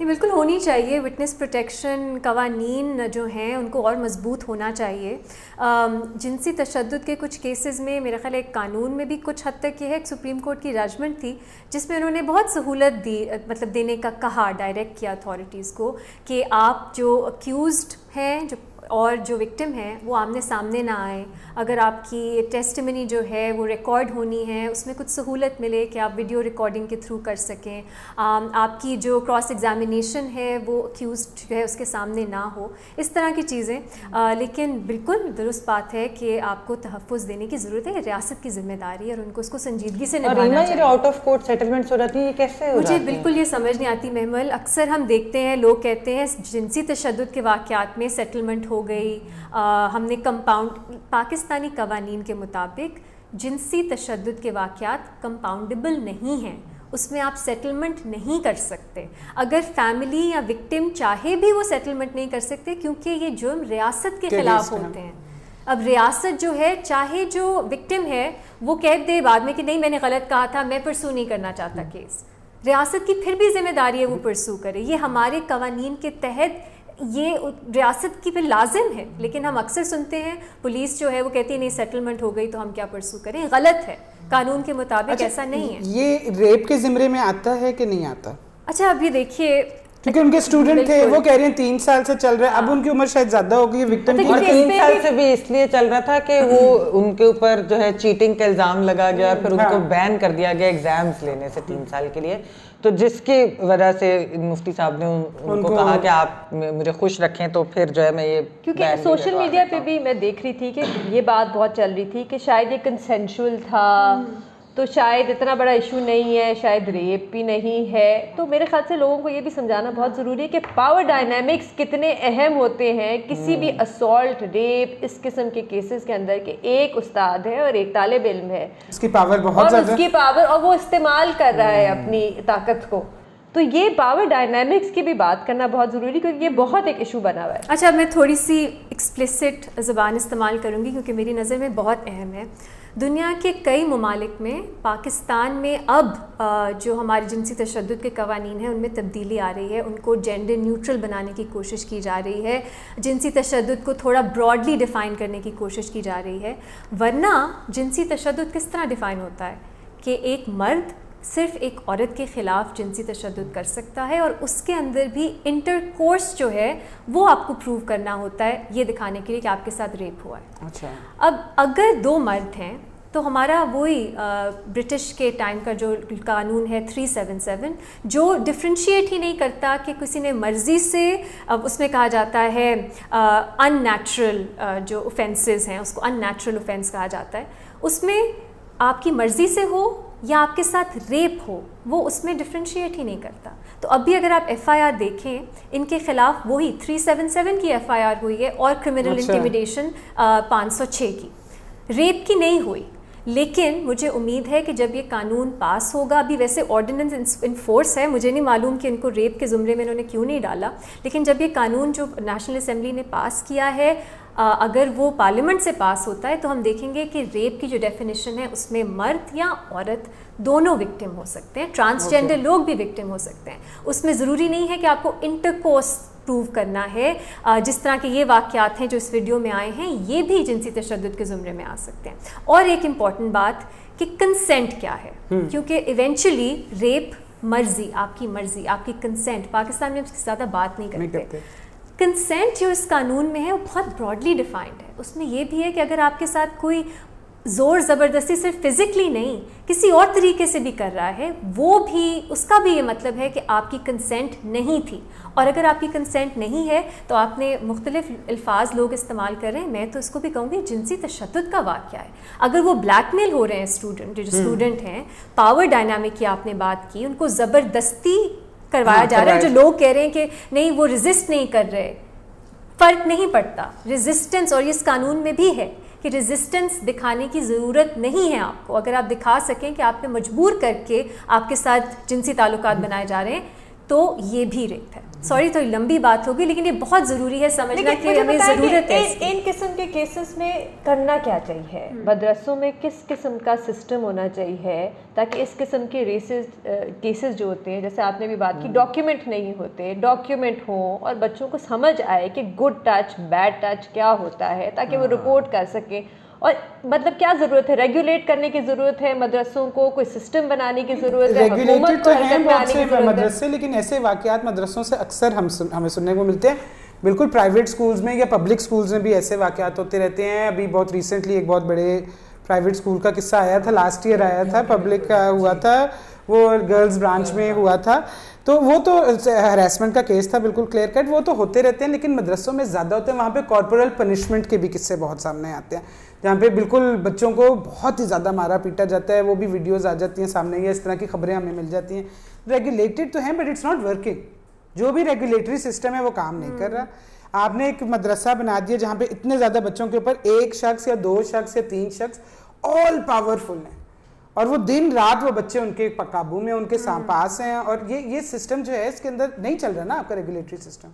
نہیں بالکل ہونی چاہیے. وٹنس پروٹیکشن قوانین جو ہیں ان کو اور مضبوط ہونا چاہیے. جنسی تشدد کے کچھ کیسز میں میرا خیال ہے ایک قانون میں بھی کچھ حد تک یہ ہے. ایک سپریم کورٹ کی ججمنٹ تھی جس میں انہوں نے بہت سہولت دی, مطلب دینے کا کہا, ڈائریکٹ کیا اتھارٹیز کو کہ آپ جو اکیوزڈ ہیں اور جو وکٹم ہیں وہ آمنے سامنے نہ آئیں. اگر آپ کی ٹیسٹیمنی جو ہے وہ ریکارڈ ہونی ہے اس میں کچھ سہولت ملے کہ آپ ویڈیو ریکارڈنگ کے تھرو کر سکیں. آپ کی جو کراس ایگزامینیشن ہے وہ اکیوزڈ جو ہے اس کے سامنے نہ ہو, اس طرح کی چیزیں. لیکن بالکل درست بات ہے کہ آپ کو تحفظ دینے کی ضرورت ہے. ریاست کی ذمہ داری ہے اور ان کو اس کو سنجیدگی سے نبھانا چاہیے. آؤٹ آف کورٹ سیٹلمنٹس ہو جاتی ہیں, یہ کیسے مجھے بالکل یہ سمجھ نہیں آتی محمل. اکثر ہم دیکھتے ہیں لوگ کہتے ہیں جنسی تشدد کے واقعات میں سیٹلمنٹ ہو گئی. ہم نے پاکستانی قوانین کے مطابق جنسی تشدد کے واقعات کمپاؤنڈیبل نہیں ہیں, اس میں آپ سیٹلمنٹ نہیں کر سکتے. اگر فیملی یا وکٹم چاہے بھی وہ سیٹلمنٹ نہیں کر سکتے کیونکہ یہ جرم ریاست کے خلاف ہوتے ہیں. اب ریاست جو ہے چاہے جو وکٹم ہے وہ کہہ دے بعد میں کہ نہیں میں نے غلط کہا تھا, میں پرسو نہیں کرنا چاہتا کیس, ریاست کی پھر بھی ذمہ داری ہے وہ پرسو کرے. یہ ہمارے قوانین کے تحت یہ ریاست کی پہ لازم ہے. لیکن ہم اکثر سنتے ہیں پولیس جو ہے وہ کہتی ہے نہیں سیٹلمنٹ ہو گئی تو ہم کیا پرسو کریں. غلط ہے, قانون کے مطابق ایسا نہیں ہے. یہ ریپ کے زمرے میں آتا ہے کہ نہیں آتا؟ اچھا ابھی دیکھیے کیونکہ ان کے اسٹوڈنٹ تھے, وہ کہہ رہے ہیں 3 سال سے چل رہا ہے, اب ان کی عمر شاید زیادہ ہو گئی ہے وکٹم کی. 3 سال سے بھی اس لیے چل رہا تھا کہ وہ ان کے اوپر جو ہے چیٹنگ کا الزام لگا گیا, پھر ان کو بین کر دیا گیا ایگزامز لینے سے 3 سال کے لیے. تو جس کی وجہ سے مفتی صاحب نے ان کو کہا کہ آپ مجھے خوش رکھیں, تو پھر جو ہے میں یہ کیونکہ سوشل میڈیا پہ بھی میں دیکھ رہی تھی کہ یہ بات بہت چل رہی تھی کہ شاید یہ کنسینشول تھا تو شاید اتنا بڑا ایشو نہیں ہے, شاید ریپ بھی نہیں ہے. تو میرے خیال سے لوگوں کو یہ بھی سمجھانا بہت ضروری ہے کہ پاور ڈائنامکس کتنے اہم ہوتے ہیں کسی بھی اسالٹ, ریپ, اس قسم کے کیسز کے اندر, کہ ایک استاد ہے اور ایک طالب علم ہے, اس کی پاور بہت زیادہ, اور اس کی پاور, اور وہ استعمال کر رہا ہے اپنی طاقت کو. تو یہ پاور ڈائنامکس کی بھی بات کرنا بہت ضروری ہے کیونکہ یہ بہت ایک ایشو بنا ہوا ہے. اچھا میں تھوڑی سی ایکسپلیسٹ زبان استعمال کروں گی کیونکہ میری نظر میں بہت اہم ہے. دنیا کے کئی ممالک میں, پاکستان میں اب جو ہمارے جنسی تشدد کے قوانین ہیں ان میں تبدیلی آ رہی ہے, ان کو جینڈر نیوٹرل بنانے کی کوشش کی جا رہی ہے, جنسی تشدد کو تھوڑا براڈلی ڈیفائن کرنے کی کوشش کی جا رہی ہے. ورنہ جنسی تشدد کس طرح ڈیفائن ہوتا ہے کہ ایک مرد صرف ایک عورت کے خلاف جنسی تشدد کر سکتا ہے اور اس کے اندر بھی انٹر کورس جو ہے وہ آپ کو پروو کرنا ہوتا ہے یہ دکھانے کے لیے کہ آپ کے ساتھ ریپ ہوا ہے. اچھا اب اگر 2 مرد ہیں تو ہمارا وہی برٹش کے ٹائم کا جو قانون ہے 377 جو ڈفرینشیٹ ہی نہیں کرتا کہ کسی نے مرضی سے, اس میں کہا جاتا ہے ان نیچرل جو اوفینسز ہیں اس کو ان نیچرل اوفینس کہا جاتا ہے, اس میں آپ کی مرضی سے ہو یا آپ کے ساتھ ریپ ہو وہ اس میں ڈفرینشیٹ ہی نہیں کرتا. تو اب بھی اگر آپ ایف آئی آر دیکھیں ان کے خلاف وہی 377 کی ایف آئی آر ہوئی ہے اور کرمنل انٹیمیڈیشن 506 کی, ریپ کی نہیں ہوئی. لیکن مجھے امید ہے کہ جب یہ قانون پاس ہوگا, ابھی ویسے آرڈیننس ان فورس ہے, مجھے نہیں معلوم کہ ان کو ریپ کے زمرے میں انہوں نے کیوں نہیں ڈالا, لیکن جب یہ قانون جو نیشنل اسمبلی نے پاس کیا ہے اگر وہ پارلیمنٹ سے پاس ہوتا ہے تو ہم دیکھیں گے کہ ریپ کی جو ڈیفینیشن ہے اس میں مرد یا عورت دونوں وکٹم ہو سکتے ہیں, ٹرانسجینڈر لوگ بھی وکٹم ہو سکتے ہیں. اس میں ضروری نہیں ہے کہ آپ کو انٹرکورس پروو کرنا ہے, جس طرح کے یہ واقعات ہیں جو اس ویڈیو میں آئے ہیں یہ بھی جنسی تشدد کے زمرے میں آ سکتے ہیں. اور ایک امپورٹنٹ بات کہ کنسنٹ کیا ہے, کیونکہ ایونچولی ریپ مرضی, آپ کی مرضی, آپ کی کنسنٹ, پاکستان میں ہم اس کی زیادہ بات نہیں کرتے. کنسنٹ جو اس قانون میں ہے وہ بہت براڈلی ڈیفائنڈ ہے. اس میں یہ بھی ہے کہ اگر آپ کے ساتھ کوئی زور زبردستی صرف فزیکلی نہیں کسی اور طریقے سے بھی کر رہا ہے وہ بھی, اس کا بھی یہ مطلب ہے کہ آپ کی کنسنٹ نہیں تھی. اور اگر آپ کی کنسنٹ نہیں ہے تو آپ نے مختلف الفاظ لوگ استعمال کر رہے ہیں, میں تو اس کو بھی کہوں گی جنسی تشدد کا واقعہ ہے. اگر وہ بلیک میل ہو رہے ہیں اسٹوڈنٹ, جو اسٹوڈنٹ ہیں, پاور ڈائنامک کی آپ نے بات کی, ان کو زبردستی کروایا جا رہا ہے, جو لوگ کہہ رہے ہیں کہ نہیں وہ ریزسٹ نہیں کر رہے, فرق نہیں پڑتا ریزسٹنس, اور اس قانون میں بھی ہے کہ ریزسٹنس دکھانے کی ضرورت نہیں ہے آپ کو. اگر آپ دکھا سکیں کہ آپ نے مجبور کر کے آپ کے ساتھ جنسی تعلقات بنائے جا رہے ہیں تو یہ بھی ریپ ہے. سوری تو لمبی بات ہوگی لیکن یہ بہت ضروری ہے سمجھنا کہ ہمیں ضرورت ہے. ان قسم کے کیسز میں کرنا کیا چاہیے؟ مدرسوں میں کس قسم کا سسٹم ہونا چاہیے تاکہ اس قسم کے کیسز جو ہوتے ہیں، جیسے آپ نے بھی بات کی، ڈاکیومنٹ نہیں ہوتے، ڈاکیومنٹ ہوں اور بچوں کو سمجھ آئے کہ گڈ ٹچ بیڈ ٹچ کیا ہوتا ہے تاکہ وہ رپورٹ کر سکیں. اور مطلب کیا ضرورت ہے؟ ریگولیٹ کرنے کی ضرورت ہے مدرسوں کو، کوئی سسٹم بنانے کی ضرورت ہے، ریگولیٹڈ تو ہیں بہت سے مدرسے، لیکن ایسے واقعات مدرسوں سے اکثر ہمیں سننے کو ملتے ہیں. بالکل پرائیویٹ سکولز میں یا پبلک سکولز میں بھی ایسے واقعات ہوتے رہتے ہیں. ابھی بہت ریسنٹلی ایک بہت بڑے پرائیویٹ سکول کا قصہ آیا تھا، لاسٹ ایئر آیا تھا، پبلک کا ہوا تھا، وہ گرلز برانچ میں ہوا تھا. تو وہ تو ہراسمنٹ کا کیس تھا بالکل کلیئر کٹ. وہ تو ہوتے رہتے ہیں لیکن مدرسوں میں زیادہ ہوتے ہیں. وہاں پہ کارپورل پنشمنٹ کے بھی قصے بہت سامنے آتے ہیں جہاں پہ بالکل بچوں کو بہت ہی زیادہ مارا پیٹا جاتا ہے. وہ بھی ویڈیوز آ جاتی ہیں سامنے، یا اس طرح کی خبریں ہمیں مل جاتی ہیں. ریگولیٹڈ تو ہیں بٹ اٹس ناٹ ورکنگ. جو بھی ریگولیٹری سسٹم ہے وہ کام نہیں کر رہا. آپ نے ایک مدرسہ بنا دیا جہاں پہ اتنے زیادہ بچوں کے اوپر ایک شخص یا دو شخص یا تین شخص آل پاورفل ہیں، اور وہ دن رات وہ بچے ان کے قابو میں، ان کے پاس ہیں. اور یہ سسٹم جو ہے اس کے اندر نہیں چل رہا نا آپ کا ریگولیٹری سسٹم.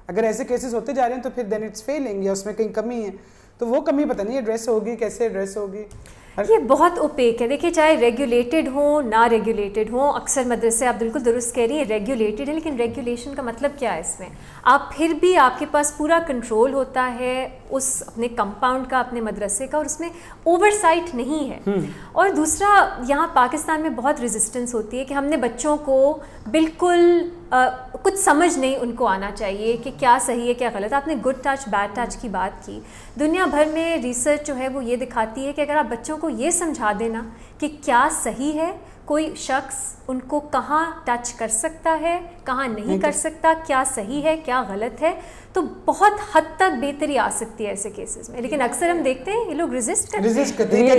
اگر ایسے کیسز ہوتے جا رہے ہیں تو پھر دین اٹس فیلنگ، یا اس میں کہیں کمی ہے. تو وہ کمی پتہ نہیں ایڈریس ہوگی، کیسے ایڈریس ہوگی. یہ بہت اوپیک ہے. دیکھیے چاہے ریگولیٹڈ ہوں نہ ریگولیٹڈ ہوں، اکثر مدرسے آپ بالکل درست کہہ رہی ہیں ریگولیٹڈ ہے، لیکن ریگولیشن کا مطلب کیا ہے اس میں؟ آپ پھر بھی آپ کے پاس پورا کنٹرول ہوتا ہے اس اپنے کمپاؤنڈ کا، اپنے مدرسے کا، اور اس میں اوور سائٹ نہیں ہے. اور دوسرا یہاں پاکستان میں بہت ریزسٹنس ہوتی ہے کہ ہم نے بچوں کو بالکل کچھ سمجھ نہیں ان کو آنا چاہیے کہ کیا صحیح ہے کیا غلط. آپ نے گڈ ٹچ بیڈ ٹچ کی بات کی. دنیا بھر میں ریسرچ جو ہے وہ یہ دکھاتی ہے کہ اگر آپ بچوں کو یہ سمجھا دینا کہ کیا صحیح ہے، کوئی شخص ان کو کہاں ٹچ کر سکتا ہے کہاں نہیں کر سکتا، کیا صحیح ہے کیا غلط ہے، تو بہت حد تک بہتری آ سکتی ہے ایسے کیسز میں. لیکن اکثر ہم دیکھتے ہیں یہ لوگ ریزسٹ کرتے ہیں.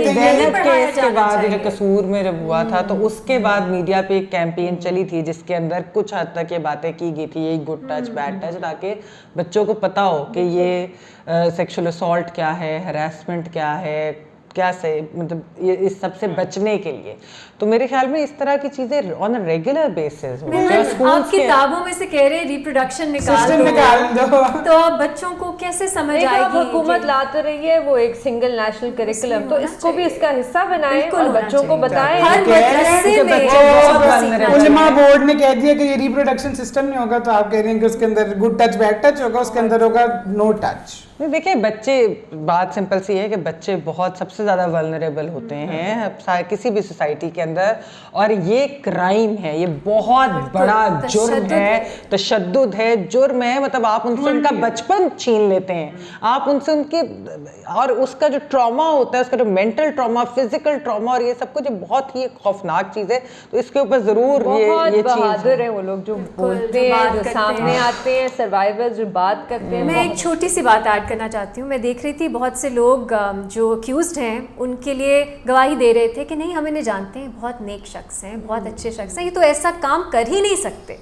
کیس کے بعد جو قصور میں جب ہوا تھا تو اس کے بعد میڈیا پہ ایک کیمپین چلی تھی جس کے اندر کچھ حد تک یہ باتیں کی گئی تھی، یہ گڈ ٹچ بیڈ ٹچ، تاکہ بچوں کو پتہ ہو کہ یہ سیکشل اسالٹ کیا ہے، ہراسمنٹ کیا ہے، کیا سے مطلب یہ اس سب سے بچنے کے لیے. تو میرے خیال میں اس طرح کی چیزیں آن اے ریگولر بیسس آپ کتابوں میں سے کہہ رہے ہیں ریپروڈکشن نکال دو، تو اب بچوں کو کیسے سمجھ آئے گی؟ حکومت لاتے رہی ہے وہ ایک سنگل نیشنل کریکولم، تو اس کو بھی اس کا حصہ بنائیں اور بچوں کو بتائیں. ہر مدرسے میں علماء بورڈ نے کہہ دیا کہ یہ ریپروڈکشن سسٹم نہیں ہوگا، تو آپ کہہ رہے ہیں کہ اس کے another good touch bed touch ہوگا، اس کے اندر ہوگا نو ٹچ. دیکھیں بچے، بات سمپل سی ہے کہ بچے بہت سب سے زیادہ ولنریبل ہوتے ہیں کسی بھی سوسائٹی کے اندر، اور یہ کرائم ہے، یہ بہت بڑا جرم ہے، تشدد ہے، جرم ہے. مطلب آپ ان سے ان کا بچپن چھین لیتے ہیں، آپ ان سے ان کے، اور اس کا جو ٹراما ہوتا ہے، اس کا جو مینٹل ٹراما، فزیکل ٹراما، اور یہ سب کچھ بہت ہی خوفناک چیز ہے. تو اس کے اوپر ضرور یہ چیز بہادر ہیں وہ لوگ جو بولتے ہیں، جو سامنے آتے ہیں، سروائیور جو بات کرتے ہیں. میں ایک چھوٹی سی بات ایڈ کرنا چاہتی ہوں. میں دیکھ رہی تھی بہت سے لوگ جو اکیوزڈ ہیں ان کے لیے گواہی دے رہے تھے کہ نہیں ہم انہیں جانتے ہیں، بہت نیک شخص ہیں، بہت اچھے شخص ہیں، یہ تو ایسا کام کر ہی نہیں سکتے.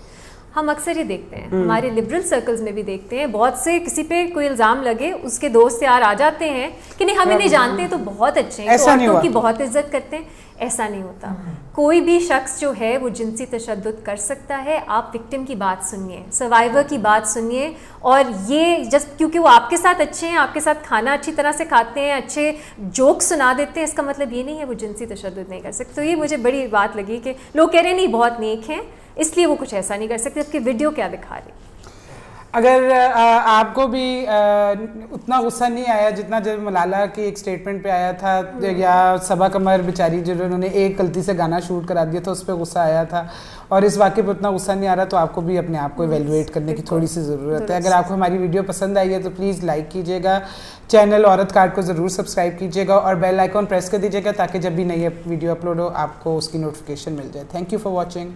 ہم اکثر یہ دیکھتے ہیں، ہمارے لبرل سرکلز میں بھی دیکھتے ہیں، بہت سے کسی پہ کوئی الزام لگے اس کے دوست یار آ جاتے ہیں کہ نہیں ہم انہیں جانتے ہیں تو بہت اچھے ہیں، تو عورتوں کی بہت عزت کرتے ہیں. ایسا نہیں ہوتا. کوئی بھی شخص جو ہے وہ جنسی تشدد کر سکتا ہے. آپ وکٹم کی بات سنیے، سروائیور کی بات سنیے، اور یہ جسٹ کیونکہ وہ آپ کے ساتھ اچھے ہیں، آپ کے ساتھ کھانا اچھی طرح سے کھاتے ہیں، اچھے جوک سنا دیتے ہیں، اس کا مطلب یہ نہیں ہے وہ جنسی تشدد نہیں کر سکتے. تو یہ مجھے بڑی بات لگی کہ لوگ کہہ رہے ہیں نہیں بہت نیک ہیں اس لیے وہ کچھ ایسا نہیں کر سکتے، جبکہ ویڈیو کیا دکھا رہی. اگر آپ کو بھی اتنا غصہ نہیں آیا جتنا جب ملالہ کی ایک سٹیٹمنٹ پہ آیا تھا، یا صبا قمر بیچاری جنہوں نے ایک غلطی سے گانا شوٹ کرا دیا تھا اس پہ غصہ آیا تھا، اور اس واقعے پہ اتنا غصہ نہیں آ رہا، تو آپ کو بھی اپنے آپ کو ایویلویٹ کرنے کی تھوڑی سی ضرورت ہے. اگر آپ کو ہماری ویڈیو پسند آئی ہے تو پلیز لائک کیجیے گا، چینل عورت کارڈ کو ضرور سبسکرائب کیجیے گا، اور بیل آئیکن پریس کر دیجیے گا تاکہ جب بھی نئی ویڈیو اپلوڈ ہو آپ کو اس کی نوٹیفیکیشن مل جائے. Thank you for watching.